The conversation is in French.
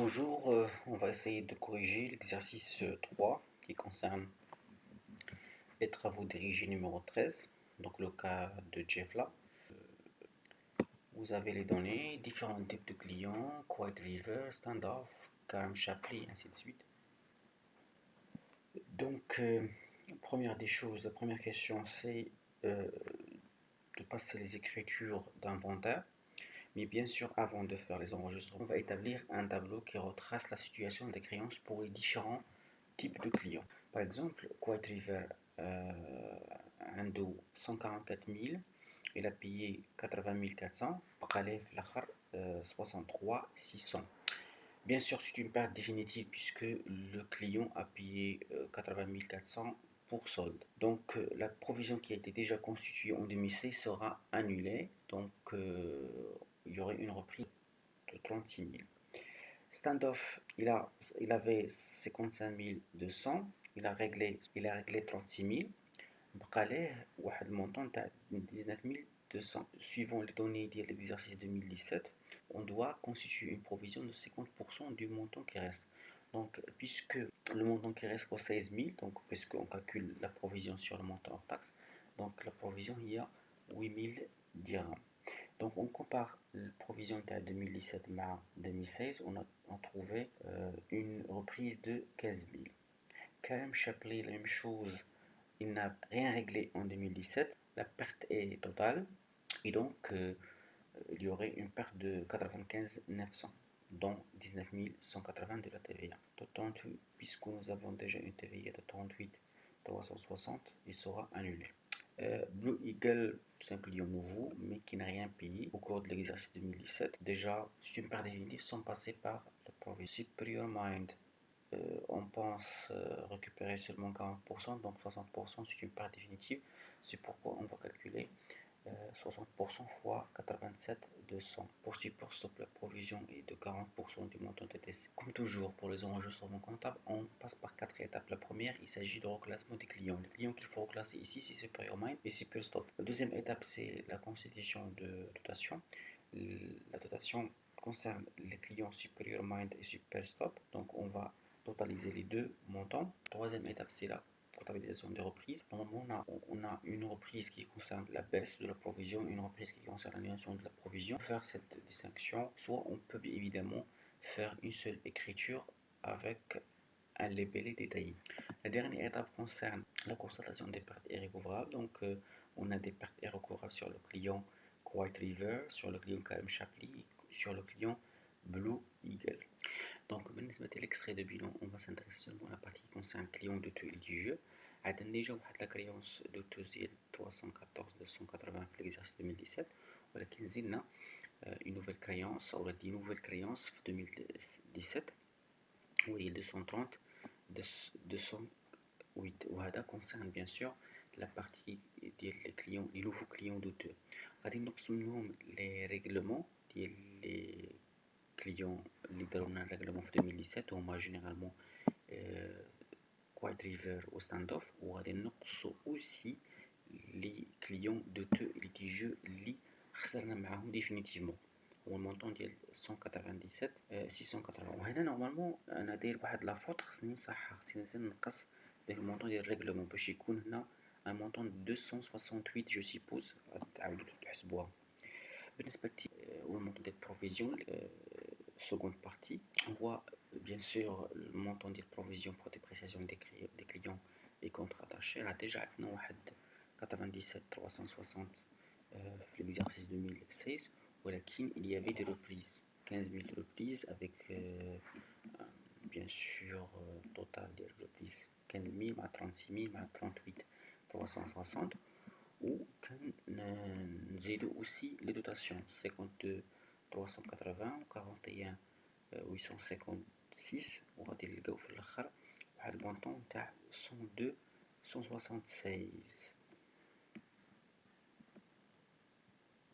Bonjour, on va essayer de corriger l'exercice 3 qui concerne les travaux dirigés numéro 13, donc le cas de Jeffla. Vous avez les données, différents types de clients, Quiet River, Standoff, Karam Shapley, ainsi de suite. Donc, première des choses, la première question c'est de passer les écritures d'inventaire. Mais bien sûr, avant de faire les enregistrements, on va établir un tableau qui retrace la situation des créances pour les différents types de clients. Par exemple, Quiet River عنده 144 000, il a payé 80 400, بقى ليه في الآخر 63 600. Bien sûr, c'est une perte définitive puisque le client a payé 80 400 pour solde. Donc, la provision qui a été déjà constituée en 2016 sera annulée. Donc, il y aurait une reprise de 36 000. Standoff, il avait 55 200, il a réglé 36 000. بقى ليه واحد المونطون تاع 19 200. Suivant les données de l'exercice 2017, on doit constituer une provision de 50% du montant qui reste. Donc, puisque le montant qui reste pour 16 000, donc puisqu'on calcule la provision sur le montant hors taxe, donc la provision il y a 8 000 dirhams. Donc on compare la provision de 2017 à 2016, on a trouvé une reprise de 15 000. Karam Shapley, la même chose, il n'a rien réglé en 2017, la perte est totale et donc il y aurait une perte de 95 900, dont 19 180 de la TVA. D'autant que, puisque nous avons déjà une TVA de 38 360, il sera annulé. Blue Eagle, c'est un client nouveau, mais qui n'a rien payé au cours de l'exercice 2017. Déjà, c'est une perte définitive sans passer par la provision. Superior Mind, on pense récupérer seulement 40%, donc 60% c'est une perte définitive. C'est pourquoi on va calculer 60% fois 87 200. Pour Super Stop, la provision est de 40% du montant TTC. Comme toujours pour les enregistrements comptables, on passe par 4 étapes. La première, il s'agit de reclassement des clients. Les clients qu'il faut reclasser ici, c'est Superior Mind et Super Stop. La deuxième étape, c'est la constitution de dotation. La dotation concerne les clients Superior Mind et Super Stop. Donc on va totaliser les deux montants. Troisième étape, c'est la comptabilisation des reprises. Normalement, on a une reprise qui concerne la baisse de la provision, une reprise qui concerne l'annulation de la provision. Pour faire cette distinction, soit on peut bien évidemment faire une seule écriture avec un label détaillé. La dernière étape concerne la constatation des pertes irrécouvrables. Donc, on a des pertes irrécouvrables sur le client Quiet River, sur le client Karam Shapley, sur le client Blue Eagle. Donc, l'extrait de bilan, on va s'intéresser seulement à la partie qui concerne client douteux et litigieux. عندنا déjà la créance douteuse ديال 314 280 في l'exercice 2017, ولكن زدنا une nouvelle créance ou des nouvelles créances في 2017 وهي 230 208, وهذا concerne bien sûr la partie ديال les clients, les nouveaux clients douteux. غادي نقسم منهم les règlements ديال les clients اللي داروا لنا الريغلومون في 2017 هما جينيرالمون Quiet River ou Standoff, وغادي نقصوا اوسي لي كليون دوتو ليتيجو اللي خسرنا معاهم ديفينيتيفمون، هو المونطون ديال 197 680. وهنا نورمالمون انا داير واحد لا فوت خصني نصحح، خصني نزيد نقص ديال المونطون ديال الريغلومون باش يكون هنا ان مونطون 268 جو سيبوز. تعاودوا تحسبوها. بالنسبه للمونطون ديال البروفيزيون seconde partie, on voit bien sûr le montant de provision pour dépréciation des clients et contrats attachés. A déjà 97 360 l'exercice 2016, il y avait des reprises, 15 000 reprises avec bien sûr total des reprises 15 000 à 36 000 à 38 360, ou نزيدو aussi les dotations 52 380 و 41 856 وغادي نلقاو في الاخر واحد المونطون تاع 102 176.